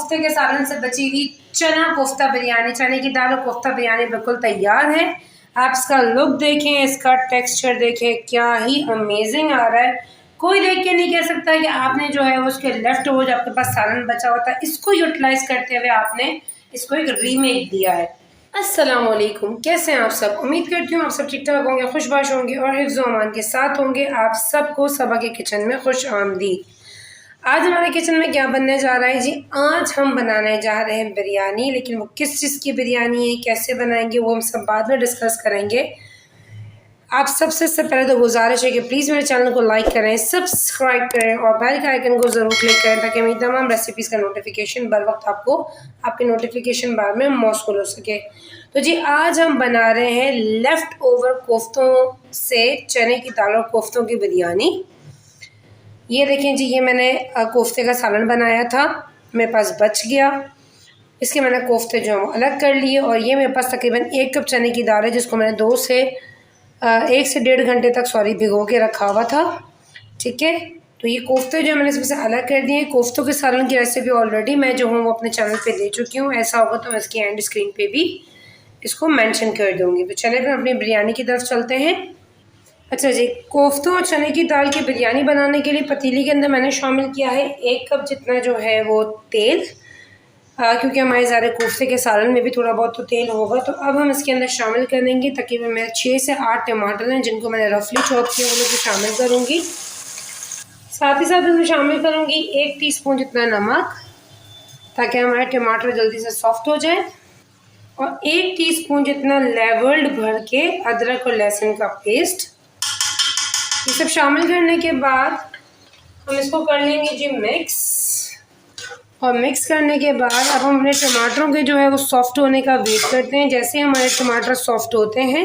कोफ्ते के सालन से बची हुई चना कोफ्ता बिरयानी, चने की दाल और कोफ्ता बिरयानी बिल्कुल तैयार है। आप इसका लुक देखें, इसका टेक्सचर देखें, क्या ही अमेजिंग आ रहा है। कोई देख के नहीं कह सकता कि आपने जो है उसके लेफ्ट ओवर जो आपके पास सालन बचा होता है इसको यूटिलाइज करते हुए आपने इसको एक रीमेक दिया है। अस्सलाम वालेकुम, कैसे हैं आप सब? उम्मीद करती हूँ आप सब ठीक ठाक होंगे, खुशबाश होंगे और हिफ्ज़ व अमान के साथ होंगे। आप सबको सबा के किचन में खुश आमदीद। आज हमारे किचन में क्या बनने जा रहा है जी? आज हम बनाने जा रहे हैं बिरयानी, लेकिन वो किस चीज़ की बिरयानी है, कैसे बनाएंगे, वो हम सब बाद में डिस्कस करेंगे। आप सबसे पहले तो गुजारिश है कि प्लीज़ मेरे चैनल को लाइक करें, सब्सक्राइब करें और बेल के आइकन को ज़रूर क्लिक करें ताकि मेरी तमाम रेसिपीज़ का नोटिफिकेशन बर वक्त आपको आपके नोटिफिकेशन बार में मौसूल हो सके। तो जी आज हम बना रहे हैं लेफ़्ट ओवर कोफ्तों से चने की दाल और कोफ्तों की बिरयानी। ये देखें जी, ये मैंने कोफ्ते का सालन बनाया था, मेरे पास बच गया। इसके मैंने कोफ्ते जो हैं अलग कर लिए और ये मेरे पास तकरीबन 1 कप चने की दाल है जिसको मैंने 1 से 1.5 घंटे तक भिगो के रखा हुआ था। ठीक है, तो ये कोफ्ते जो मैंने इसमें से अलग कर दिए। कोफ्तों के सालन की रेसिपी ऑलरेडी मैं जो हूँ वो अपने चैनल पे दे चुकी हूँ। ऐसा होगा तो मैं इसकी एंड स्क्रीन पे भी इसको मेंशन कर दूँगी। तो चले फिर अपनी बिरयानी की तरफ चलते हैं। अच्छा जी, कोफ्तों और चने की दाल की बिरयानी बनाने के लिए पतीली के अंदर मैंने शामिल किया है 1 कप जितना जो है वो तेल, क्योंकि हमारे ज़्यादा कोफ्ते के सालन में भी थोड़ा बहुत तो तेल होगा। तो अब हम इसके अंदर शामिल करेंगे तकरीबन मैं 6 से 8 टमाटर हैं जिनको मैंने रफली चॉप किया, वो लोग शामिल करूँगी। साथ ही साथ इसमें शामिल करूँगी 1 टीस्पून जितना नमक ताकि हमारे टमाटर जल्दी से सॉफ्ट हो जाए, और 1 टीस्पून जितना लेवल्ड भर के अदरक और लहसुन का पेस्ट। ये सब शामिल करने के बाद हम इसको कर लेंगे जी मिक्स, और मिक्स करने के बाद अब हम अपने टमाटरों के जो है वो सॉफ्ट होने का वेट करते हैं। जैसे हमारे टमाटर सॉफ्ट होते हैं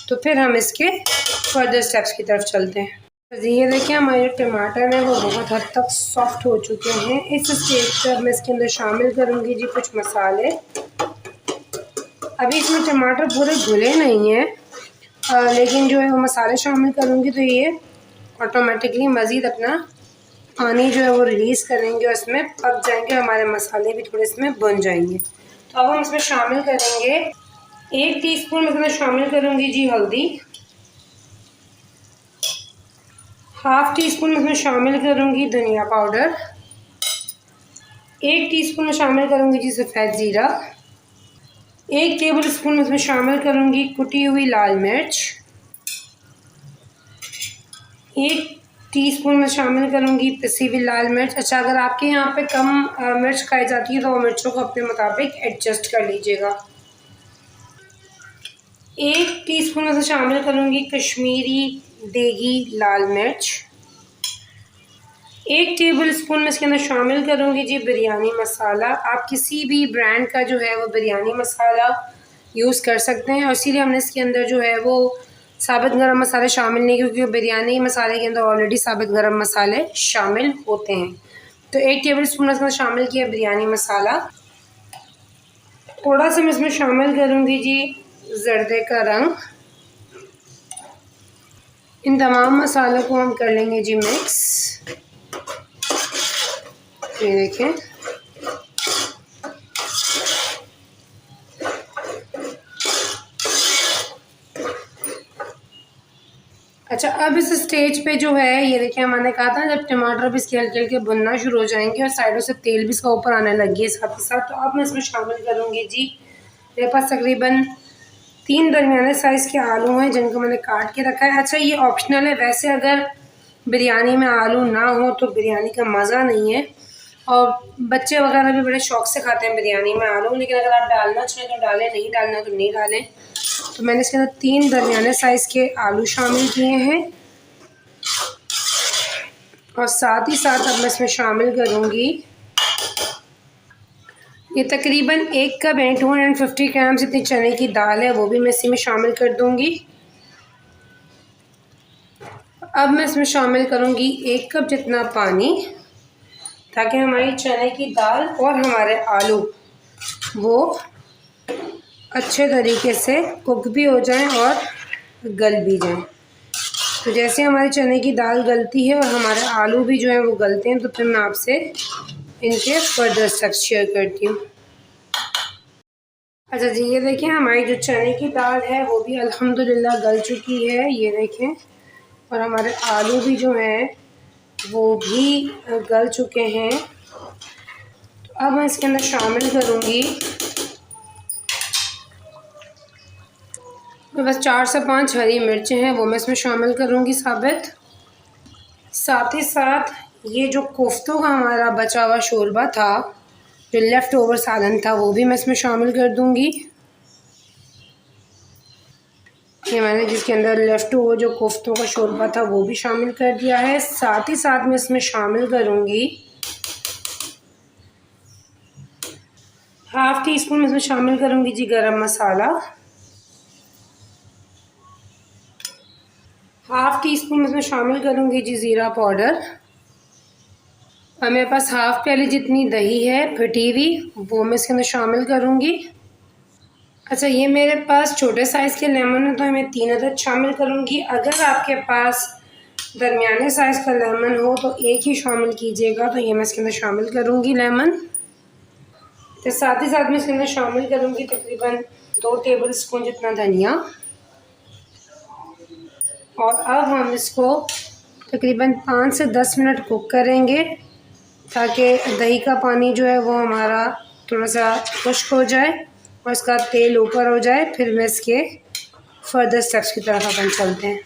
तो फिर हम इसके फर्दर स्टेप्स की तरफ चलते हैं। जी ये देखिए, हमारे टमाटर हैं वो बहुत हद तक सॉफ्ट हो चुके हैं। इस स्टेज पर मैं इसके अंदर शामिल करूँगी जी कुछ मसाले। अभी इसमें टमाटर पूरे घुले नहीं हैं, लेकिन जो है वो मसाले शामिल करूँगी तो ये ऑटोमेटिकली मज़ीद अपना पानी जो है वो रिलीज़ करेंगे और इसमें पक जाएंगे, हमारे मसाले भी थोड़े इसमें बन जाएंगे। तो अब हम इसमें शामिल करेंगे 1 टीस्पून इसमें शामिल करूँगी जी हल्दी, 1/2 टीस्पून इसमें शामिल करूँगी धनिया पाउडर, 1 टीस्पून में शामिल करूँगी जी सफ़ेद ज़ीरा, 1 टेबल स्पून इसमें शामिल करूँगी कुटी हुई लाल मिर्च, 1 टीस्पून में शामिल करूँगी पिसी हुई लाल मिर्च। अच्छा, अगर आपके यहाँ पे कम मिर्च खाई जाती है तो वो मिर्चों को अपने मुताबिक एडजस्ट कर लीजिएगा। 1 टीस्पून में शामिल करूँगी कश्मीरी देगी लाल मिर्च, 1 टेबल स्पून में इसके अंदर शामिल करूँगी जी बिरयानी मसाला। आप किसी भी ब्रांड का जो है वो बिरयानी मसाला यूज़ कर सकते हैं, और इसीलिए हमने इसके अंदर जो है वो साबित गरम मसाले शामिल नहीं, क्योंकि बिरयानी मसाले के अंदर ऑलरेडी साबित गरम मसाले शामिल होते हैं। तो 1 टेबल स्पून इसमें शामिल किया बिरयानी मसाला। थोड़ा सा मैं इसमें शामिल करूँगी जी जर्दे का रंग। इन तमाम मसालों को हम कर लेंगे जी मिक्स। ये देखें, अच्छा अब इस स्टेज पे जो है ये देखिए, मैंने कहा था जब टमाटर भी इसके हल्के हल्के भुनना शुरू हो जाएंगे और साइडों से तेल भी इसका ऊपर आने लगी है साथ ही साथ, तो अब मैं इसमें शामिल करूँगी जी, मेरे पास तकरीबन 3 दरमियाने साइज़ के आलू हैं जिनको मैंने काट के रखा है। अच्छा ये ऑप्शनल है, वैसे अगर बिरयानी में आलू ना हो तो बिरयानी का मज़ा नहीं है, और बच्चे वगैरह भी बड़े शौक़ से खाते हैं बिरयानी में आलू, लेकिन अगर आप डालना चाहें तो डालें, नहीं डालना तो नहीं डालें। तो मैंने इसके अंदर 3 दरमियाने साइज़ के आलू शामिल किए हैं, और साथ ही साथ अब मैं इसमें शामिल करूँगी ये तकरीबन 1 कप 250 ग्राम जितनी चने की दाल है, वो भी मैं इसी में शामिल कर दूँगी। अब मैं इसमें शामिल करूँगी 1 कप जितना पानी ताकि हमारी चने की दाल और हमारे आलू वो अच्छे तरीके से कुक भी हो जाएं और गल भी जाएं। तो जैसे हमारी चने की दाल गलती है और हमारे आलू भी जो है वो गलते हैं, तो फिर मैं आपसे इनके फर्दर स्टेप्स शेयर करती हूँ। अच्छा जी, ये देखें हमारी जो चने की दाल है वो भी अल्हम्दुलिल्लाह गल चुकी है, ये देखें। और हमारे आलू भी जो हैं वो भी गल चुके हैं। तो अब मैं इसके अंदर शामिल करूँगी, तो बस 4 से 5 हरी मिर्चें हैं वो मैं इसमें शामिल करूँगी साबित। साथ ही साथ ये जो कोफ्तों का हमारा बचा हुआ शोरबा था, जो लेफ़्ट ओवर सालन था, वो भी मैं इसमें शामिल कर दूँगी। ये मैंने जिसके अंदर लेफ़्ट ओवर जो कोफ्तों का शोरबा था वो भी शामिल कर दिया है। साथ ही साथ मैं इसमें शामिल करूँगी हाफ़ टी स्पून, इसमें शामिल करूँगी जी गरम मसाला। हाफ़ टी स्पून इसमें शामिल करूँगी जी ज़ीरा पाउडर। और मेरे पास हाफ़ प्याली जितनी दही है फटी हुई वो मैं इसके अंदर शामिल करूँगी। अच्छा, ये मेरे पास छोटे साइज़ के लेमन है तो मैं 3 अदद शामिल करूँगी। अगर आपके पास दरमियाने साइज़ का लेमन हो तो एक ही शामिल कीजिएगा। तो ये मैं इसके अंदर शामिल करूँगी लेमन। तो साथ ही साथ मैं इसके अंदर शामिल करूँगी तकरीबन 2 टेबल स्पून जितना धनिया। और अब हम इसको तकरीबन 5 से 10 मिनट कुक करेंगे ताकि दही का पानी जो है वो हमारा थोड़ा सा खुश्क हो जाए और इसका तेल ऊपर हो जाए। फिर मैं इसके फर्दर स्टेप्स की तरफ अपन चलते हैं।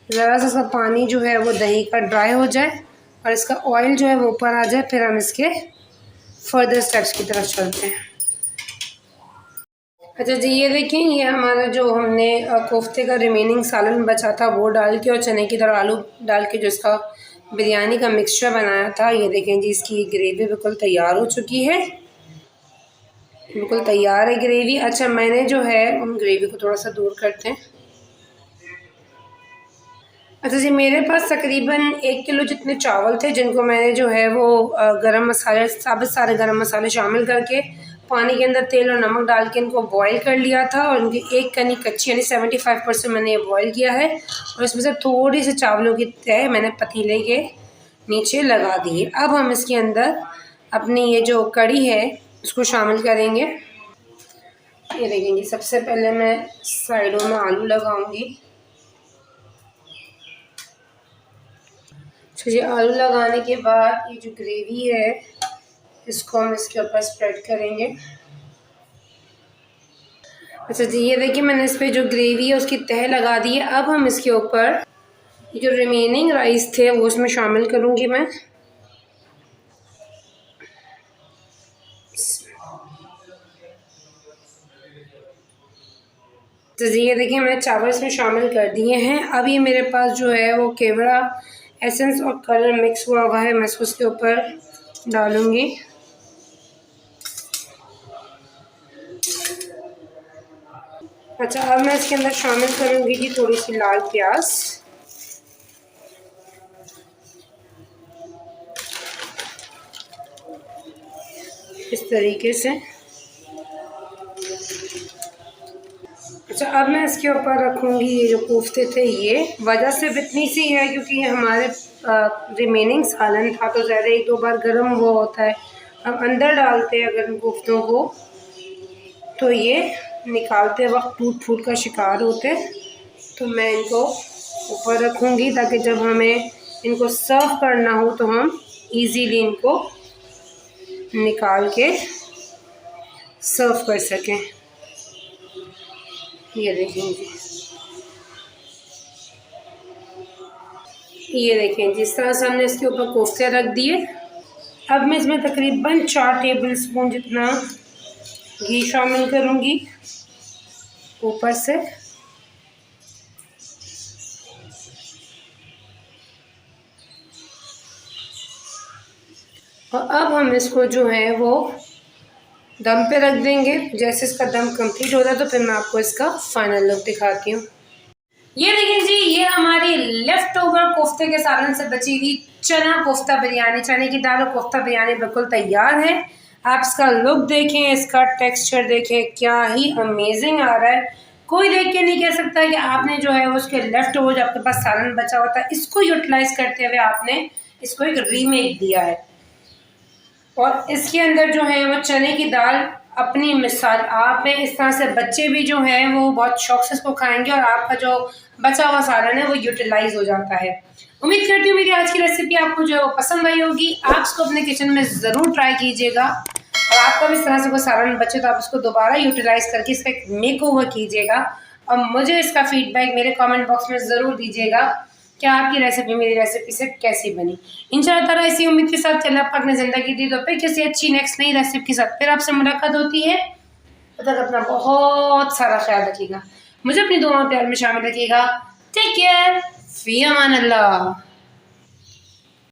ज़रा सा इसका पानी जो है वो दही का ड्राई हो जाए और इसका ऑयल जो है वो ऊपर आ जाए, फिर हम इसके फर्दर स्टेप्स की तरफ चलते हैं। अच्छा जी, ये देखें, ये हमारा जो हमने कोफ्ते का रिमेनिंग सालन बचा था वो डाल के और चने की तरह आलू डाल के जो इसका बिरयानी का मिक्सचर बनाया था, ये देखें जी इसकी ग्रेवी बिल्कुल तैयार हो चुकी है। बिल्कुल तैयार है ग्रेवी। अच्छा, मैंने जो है उन ग्रेवी को थोड़ा सा दूर करते हैं। अच्छा जी, मेरे पास तकरीबन 1 किलो जितने चावल थे जिनको मैंने जो है वो गरम मसाले साबित सारे गरम मसाले शामिल करके पानी के अंदर तेल और नमक डाल के इनको बॉईल कर लिया था। और उनकी एक कनी कच्ची यानी 75% मैंने ये बॉईल किया है। और इसमें से थोड़ी सी चावलों की तय मैंने पतीले के नीचे लगा दी है। अब हम इसके अंदर अपनी ये जो कड़ी है उसको शामिल करेंगे। ये देखेंगे, सबसे पहले मैं साइडों में आलू लगाऊंगी। तो ये आलू लगाने के बाद ये जो ग्रेवी है इसको हम इसके ऊपर स्प्रेड करेंगे। अच्छा जी, ये देखिए मैंने इस पर जो ग्रेवी है उसकी तह लगा दी है। अब हम इसके ऊपर जो रिमेनिंग राइस थे वो उसमें शामिल करूँगी मैं। तो जी, ये देखिए मैंने चावल इसमें शामिल कर दिए हैं। अब ये मेरे पास जो है वो केवड़ा एसेंस और कलर मिक्स हुआ हुआ है, मैं इसको उसके ऊपर डालूँगी। अच्छा, अब मैं इसके अंदर शामिल करूँगी जी थोड़ी सी लाल प्याज। इस तरीके से। अच्छा, अब मैं इसके ऊपर रखूँगी ये जो कोफ्ते थे। ये वजह सिर्फ इतनी सी है क्योंकि ये हमारे रिमेनिंग सालन था तो ज़्यादा 1-2 बार गर्म हुआ होता है। अब अंदर डालते हैं अगर इन कोफ्तों को तो ये निकालते वक्त टूट फूट का शिकार होते। तो मैं इनको ऊपर रखूँगी ताकि जब हमें इनको सर्व करना हो तो हम इजीली इनको निकाल के सर्व कर सकें। ये देखेंगे, ये देखें जिस तरह से हमने इसके ऊपर कोफ्ते रख दिए। अब मैं इसमें तकरीबन 4 टेबल स्पून जितना घी शामिल करूँगी ऊपर से। और अब हम इसको जो है वो दम पे रख देंगे। जैसे इसका दम कंप्लीट होता है तो फिर मैं आपको इसका फाइनल लुक दिखाती हूँ। ये देखिए जी, ये हमारी लेफ्ट ओवर कोफ्ते के सालन से बची हुई चना कोफ्ता बिरयानी, चने की दाल और कोफ्ता बिरयानी बिल्कुल तैयार है। आप इसका लुक देखें, इसका टेक्सचर देखें, क्या ही अमेजिंग आ रहा है। कोई देख के नहीं कह सकता कि आपने जो है उसके लेफ्ट ओवर जो आपके पास सालन बचा हुआ था इसको यूटिलाइज करते हुए आपने इसको एक रीमेक दिया है। और इसके अंदर जो है वो चने की दाल अपनी मिसाल आप है। इस तरह से बच्चे भी जो है वो बहुत शौक से इसको खाएंगे और आपका जो बचा हुआ सालन है वो यूटिलाइज हो जाता है। उम्मीद करती हूँ मेरी आज की रेसिपी आपको जो है वो पसंद आई होगी। आप इसको अपने किचन में ज़रूर ट्राई कीजिएगा और आपका भी इस तरह से कोई सालन बचे तो आप उसको दोबारा यूटिलाइज करके इसका एक मेक ओवर कीजिएगा और मुझे इसका फीडबैक मेरे कमेंट बॉक्स में ज़रूर दीजिएगा कि आपकी रेसिपी मेरी रेसिपी से कैसी बनी। इंशाअल्लाह ताला इसी उम्मीद के साथ अल्लाह पाक ने ज़िंदगी दी तो फिर किसी अच्छी नेक्स्ट नई रेसिपी के साथ फिर आपसे मुलाकात होती है। तब तक अपना बहुत सारा ख्याल रखिएगा, मुझे अपनी दुआओं प्यार में शामिल रखिएगा। टेक केयर, फी अमान अल्लाह।